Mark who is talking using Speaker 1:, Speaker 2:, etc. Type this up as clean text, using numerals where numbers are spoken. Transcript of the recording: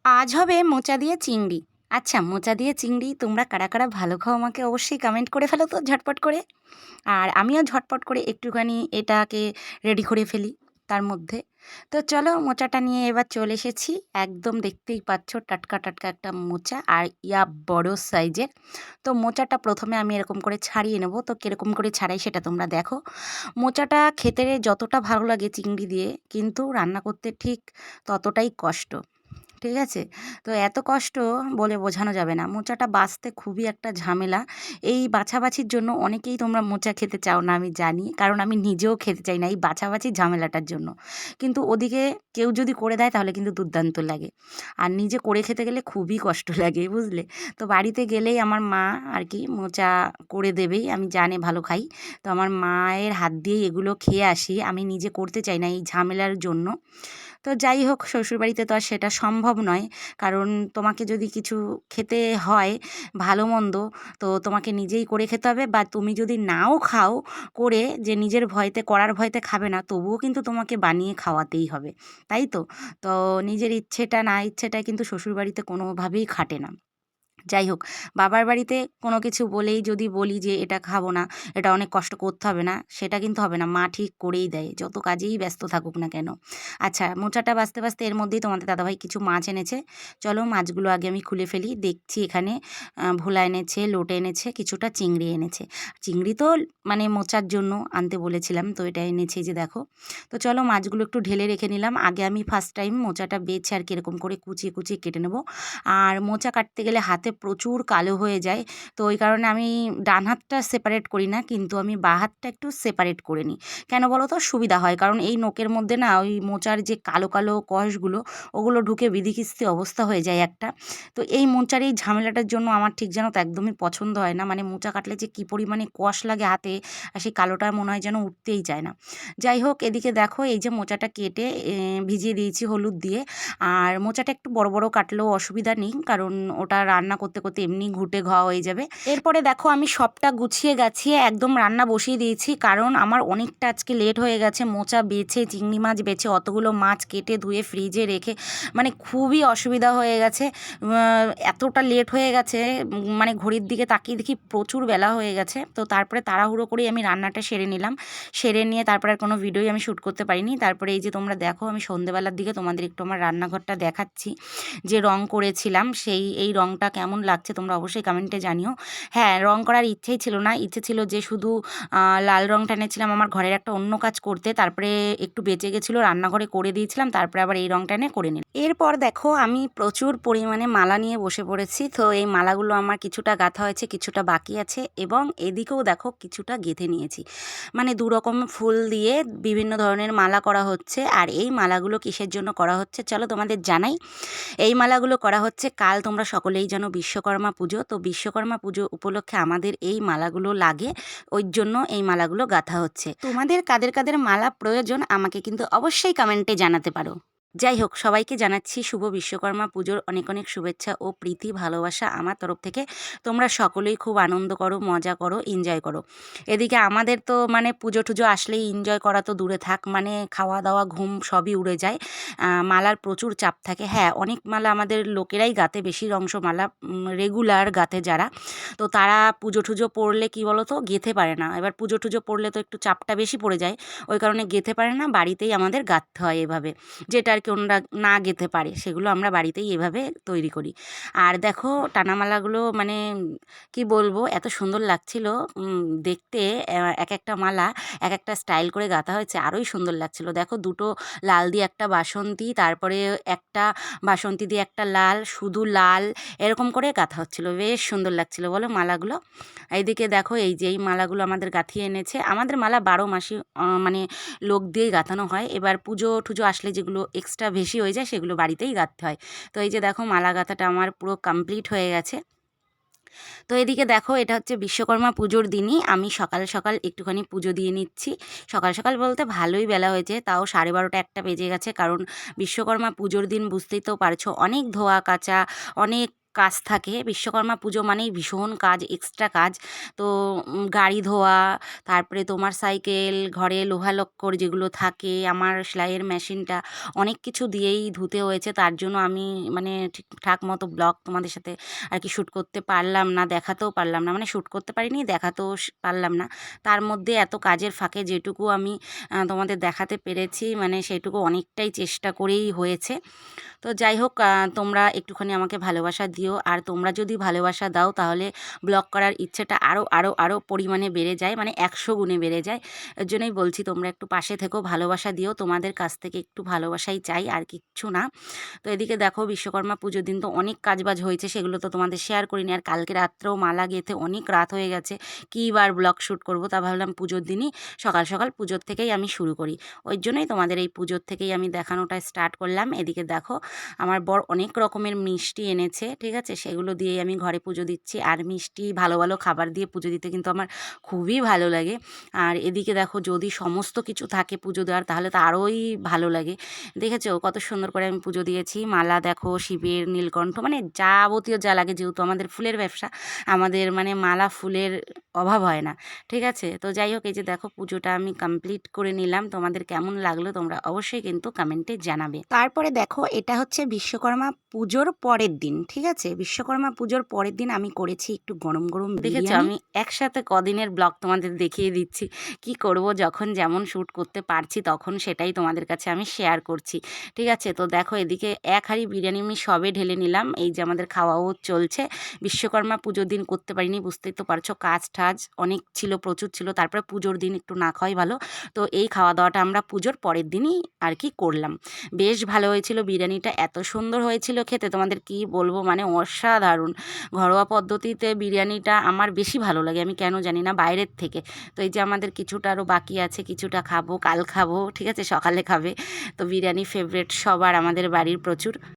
Speaker 1: আজ হবে মোচা দিয়ে চিংড়ি। আচ্ছা, মোচা দিয়ে চিংড়ি তোমরা কারা কারা ভালো খাও আমাকে অবশ্যই কমেন্ট করে ফেলো তো ঝটপট করে। আর আমিও ঝটপট করে একটুখানি এটাকে রেডি করে ফেলি তার মধ্যে। তো চলো মোচাটা নিয়ে এবার চলে এসেছি। একদম দেখতেই পাচ্ছ টাটকা টাটকা একটা মোচা আর বড় সাইজের। তো মোচাটা প্রথমে আমি এরকম করে ছাড়িয়ে নেব। তো কীরকম করে ছাড়াই সেটা তোমরা দেখো। মোচাটা খেতে যতটা ভালো লাগে চিংড়ি দিয়ে, কিন্তু রান্না করতে ঠিক ততটাই কষ্ট। ঠিক আছে? তো এত কষ্ট বলে বোঝানো যাবে না। মোচাটা বাছতে খুবই একটা ঝামেলা। এই বাছাবাছির জন্য অনেকেই তোমরা মোচা খেতে চাও না আমি জানি। কারণ আমি নিজেও খেতে চাই না এই বাছাবাছির ঝামেলাটার জন্য। কিন্তু ওদিকে কেউ যদি করে দেয় তাহলে কিন্তু দুর্দান্ত লাগে। আর নিজে করে খেতে গেলে খুবই কষ্ট লাগে, বুঝলে? তো বাড়িতে গেলেই আমার মা আর কি মোচা করে দেবেই। আমি জানি ভালো খাই। তো আমার মায়ের হাত দিয়েই এগুলো খেয়ে আসি। আমি নিজে করতে চাই না এই ঝামেলার জন্য। তো যাই হোক, শ্বশুরবাড়িতে তো আর সেটা সম্ভব নয়। কারণ তোমাকে যদি কিছু খেতে হয় ভালো মন্দ, তো তোমাকে নিজেই করে খেতে হবে, বা তুমি যদি নাও খাও করে, যে নিজের ভয়তে করার ভয়তে খাবে না, তবুও কিন্তু তোমাকে বানিয়ে খাওয়াতেই হবে। তাই তো? তো নিজের ইচ্ছেটা না ইচ্ছেটা কিন্তু শ্বশুরবাড়িতে কোনোভাবেই খাটে না। যাই হোক, বাবার বাড়িতে কোনো কিছু বলেই যদি বলি যে এটা খাবো না, এটা অনেক কষ্ট করতে হবে না, সেটা কিন্তু হবে না। মা ঠিক করেই দেয়, যত কাজেই ব্যস্ত থাকুক না কেন। আচ্ছা, মোচাটা বাছতে বাছতে এর মধ্যেই তোমাদের দাদাভাই কিছু মাছ এনেছে। চলো মাছগুলো আগে আমি খুলে ফেলি। দেখছি এখানে ভোলা এনেছে, লোটে এনেছে, কিছুটা চিংড়ি এনেছে। চিংড়ি তো মানে মোচার জন্য আনতে বলেছিলাম, তো এটা এনেছে এই যে দেখো। তো চলো মাছগুলো একটু ঢেলে রেখে নিলাম। আগে আমি ফার্স্ট টাইম মোচাটা বেছে আর কীরকম করে কুচিয়ে কুচিয়ে কেটে নেবো। আর মোচা কাটতে গেলে হাতে প্রচুর কালো হয়ে যায়। তো ওই কারণে আমি ডান হাতটা সেপারেট করি না, কিন্তু আমি বাঁ হাতটা একটু সেপারেট করে নিই। কেন বলো তো? সুবিধা হয়। কারণ এই নোকের মধ্যে না ওই মোচার যে কালো কালো কষগুলো, ওগুলো ঢুকে বিধিকিস্তি অবস্থা হয়ে যায় একটা। তো এই মোচার এই ঝামেলাটার জন্য আমার ঠিক যেন তো একদমই পছন্দ হয় না। মানে মোচা কাটলে যে কী পরিমাণে কষ লাগে হাতে, আর সেই কালোটা মনে হয় যেন উঠতেই চায় না। যাই হোক, এদিকে দেখো এই যে মোচাটা কেটে ভিজিয়ে দিয়েছি হলুদ দিয়ে। আর মোচাটা একটু বড় বড় কাটলেও অসুবিধা নেই, কারণ ওটা রান্না করতে করতে এমনি ঘুটে ঘাওয়া হয়ে যাবে। এরপরে দেখো আমি সবটা গুছিয়ে গাছিয়ে একদম রান্না বসিয়ে দিয়েছি, কারণ আমার অনেকটা আজকে লেট হয়ে গেছে। মোচা বেছে, চিংড়ি মাছ বেছে, অতগুলো মাছ কেটে ধুয়ে ফ্রিজে রেখে মানে খুবই অসুবিধা হয়ে গেছে। এতটা লেট হয়ে গেছে, মানে ঘড়ির দিকে তাকিয়ে দেখি প্রচুর বেলা হয়ে গেছে। তো তারপরে তাড়াহুড়ো করেই আমি রান্নাটা সেরে নিলাম। সেরে নিয়ে তারপরে আর কোনো ভিডিওই আমি শ্যুট করতে পারিনি। তারপরে এই যে তোমরা দেখো, আমি সন্ধেবেলার দিকে তোমাদের একটু আমার রান্নাঘরটা দেখাচ্ছি। যে রং করেছিলাম এই রংটা কেমন লাগছে তোমরা অবশ্যই কমেন্টে জানিও। হ্যাঁ, রং করার ইচ্ছেই ছিল না। ইচ্ছে ছিল যে শুধু লাল রং টানেছিলাম আমার ঘরের একটা অন্য কাজ করতে। তারপরে একটু বেঁচে গেছিলো, রান্নাঘরে করে দিয়েছিলাম। তারপরে আবার এই রং টানে করে নিলাম। এরপর দেখো আমি প্রচুর পরিমাণে মালা নিয়ে বসে পড়েছি। তো এই মালাগুলো আমার কিছুটা গাঁথা হয়েছে, কিছুটা বাকি আছে, এবং এদিকেও দেখো কিছুটা গেঁথে নিয়েছি। মানে দু রকম ফুল দিয়ে বিভিন্ন ধরনের মালা করা হচ্ছে। আর এই মালাগুলো কিসের জন্য করা হচ্ছে চলো তোমাদের জানাই। এই মালাগুলো করা হচ্ছে, কাল তোমরা সকলেই জানো বিশ্বকর্মা পুজো। তো বিশ্বকর্মা পুজো উপলক্ষে আমাদের এই মালাগুলো লাগে, ওই জন্য এই মালাগুলো গাঁথা হচ্ছে। তোমাদের কাদের কাদের মালা প্রয়োজন আমাকে কিন্তু অবশ্যই কমেন্টে জানাতে পারো। যাই হোক, সবাইকে জানাচ্ছি শুভ বিশ্বকর্মা পুজোর অনেক অনেক শুভেচ্ছা ও প্রীতি ভালোবাসা আমার তরফ থেকে। তোমরা সকলেই খুব আনন্দ করো, মজা করো, এনজয় করো। এদিকে আমাদের তো মানে পুজো টুজো আসলেই এনজয় করা তো দূরে থাক, মানে খাওয়া দাওয়া ঘুম সবই উড়ে যায়। মালার প্রচুর চাপ থাকে। হ্যাঁ, অনেক মালা আমাদের লোকেরাই গাঁথে, বেশির অংশ মালা রেগুলার গাঁথে যারা। তো তারা পুজো টুজো পড়লে কী বলো তো, গেঁথে পারে না। এবার পুজো টুজো পড়লে তো একটু চাপটা বেশি পড়ে যায়, ওই কারণে গেঁথে পারে না। বাড়িতেই আমাদের গাঁথতে হয় এভাবে। যেটা আর কি অন্যরা না গেঁথে পারে, সেগুলো আমরা বাড়িতেই এভাবে তৈরি করি। আর দেখো টানামালাগুলো মানে কি বলবো, এত সুন্দর লাগছিল দেখতে। এক একটা মালা এক একটা স্টাইল করে গাঁথা হয়েছে, আরোই সুন্দর লাগছিল। দেখো দুটো লাল দিয়ে একটা বাসন্তী, তারপরে একটা বাসন্তী দিয়ে একটা লাল, শুধু লাল, এরকম করে গাঁথা হচ্ছিলো। বেশ সুন্দর লাগছিল বলো মালাগুলো। এইদিকে দেখো এই যে এই মালাগুলো আমাদের গাঁথিয়ে এনেছে। আমাদের মালা 12 মাসই মানে লোক দিয়েই গাঁথানো হয়। এবার পুজো টুজো আসলে যেগুলো এক্সট্রা বেশি হয়ে যায় সেগুলো বাড়িতেই গাঁথতে হয়। তো এই যে দেখো মালা গাঁথাটা আমার পুরো কমপ্লিট হয়ে গেছে। তো এদিকে দেখো এটা হচ্ছে বিশ্বকর্মা পুজোর দিনই আমি সকাল সকাল একটুখানি পুজো দিয়ে নিচ্ছি। সকাল সকাল বলতে ভালোই বেলা হয়েছে, তাও 12:30 একটা বেজে গেছে। কারণ বিশ্বকর্মা পুজোর দিন বুঝতেই তো পারছো, অনেক ধোয়া কাচা, অনেক কাজ থাকে। বিশ্বকর্মা পুজো মানেই ভীষণ কাজ, এক্সট্রা কাজ। তো গাড়ি ধোয়া, তারপরে তোমার সাইকেল, ঘরে লোহা লক্কর যেগুলো থাকে, আমার সেলাইয়ের মেশিনটা অনেক কিছু দিয়েই ধুতে হয়েছে। তার জন্য আমি মানে ঠিকঠাক মতো ব্লগ তোমাদের সাথে আর কি শ্যুট করতে পারলাম না, দেখাতেও পারলাম না। মানে শ্যুট করতে পারিনি, দেখাতেও পারলাম না। তার মধ্যে এত কাজের ফাঁকে যেটুকু আমি তোমাদের দেখাতে পেরেছি, মানে সেটুকু অনেকটাই চেষ্টা করেই হয়েছে। তো যাই হোক, তোমরা একটুখানি আমাকে ভালোবাসা দিও। আর তোমরা যদি ভালোবাসা দাও তাহলে ব্লগ করার ইচ্ছেটা আরও আরও আরও পরিমাণে বেড়ে যায়, মানে 100 গুণে বেড়ে যায়। এর জন্যই বলছি তোমরা একটু পাশে থেকো, ভালোবাসা দিও। তোমাদের কাছ থেকে একটু ভালোবাসাই চাই, আর কিচ্ছু না। তো এদিকে দেখো, বিশ্বকর্মা পুজোর দিন তো অনেক কাজবাজ হয়েছে, সেগুলো তো তোমাদের শেয়ার করিনি। আর কালকে রাত্রেও মালা গেঁথে অনেক রাত হয়ে গেছে, কী বার ব্লগ শ্যুট করবো, তা ভাবলাম পুজোর দিনই সকাল সকাল পুজোর থেকেই আমি শুরু করি। ওই জন্যই তোমাদের এই পুজোর থেকেই আমি দেখানোটা স্টার্ট করলাম। এদিকে দেখো, আমার বর অনেক রকমের মিষ্টি এনেছে, ঠিক আছে, সেগুলো দিয়েই আমি ঘরে পুজো দিচ্ছি। আর মিষ্টি, ভালো ভালো খাবার দিয়ে পুজো দিতে কিন্তু আমার খুবই ভালো লাগে। আর এদিকে দেখো, যদি সমস্ত কিছু থাকে পুজো দেওয়ার তাহলে তো আরোই ভালো লাগে। দেখেছো কত সুন্দর করে আমি পুজো দিয়েছি। মালা দেখো, শিবের, নীলকণ্ঠ, মানে যাবতীয় যা লাগে, যেহেতু আমাদের ফুলের ব্যবসা, আমাদের মানে মালা ফুলের অভাব হয় না, ঠিক আছে। তো যাই হোক, এই যে দেখো পুজোটা আমি কমপ্লিট করে নিলাম। তোমাদের কেমন লাগলো তোমরা অবশ্যই কিন্তু কমেন্টে জানাবে। তারপরে দেখো, এটা হচ্ছে বিশ্বকর্মা পুজোর পরের দিন, ঠিক আছে। বিশ্বকর্মা পুজোর পরের দিন আমি করেছি একটু গরম গরম দেখেছো, আমি একসাথে কদিনের ব্লগ তোমাদের দেখিয়ে দিচ্ছি। কি করব, যখন যেমন শ্যুট করতে পারছি তখন সেটাই তোমাদের কাছে আমি শেয়ার করছি, ঠিক আছে। তো দেখো, এদিকে 1 হাঁড়ি বিরিয়ানি আমি সবে ঢেলে নিলাম। এই যে আমাদের খাওয়াও চলছে। বিশ্বকর্মা পুজোর দিন করতে পারিনি, বুঝতেই তো পারছো, কাজ টাজ অনেক ছিল, প্রচুর ছিল। তারপরে পুজোর দিন একটু না খাওয়াই ভালো। তো এই খাওয়া দাওয়াটা আমরা পুজোর পরের দিনই আর কি করলাম। বেশ ভালো হয়েছিল বিরিয়ানিটা, এত সুন্দর হয়েছিল খেতে, তোমাদের কি বলবো, মানে অসাধারণ। ঘরোয়া পদ্ধতিতে বিরিয়ানিটা আমার বেশি ভালো লাগে, আমি কেন জানি না, বাইরের থেকে। তো এই যে আমাদের কিছুটা আরও বাকি আছে, কিছুটা খাবো, কাল খাবো, ঠিক আছে, সকালে খাবে। তো বিরিয়ানি ফেভারেট সবার আমাদের বাড়ির প্রচুর।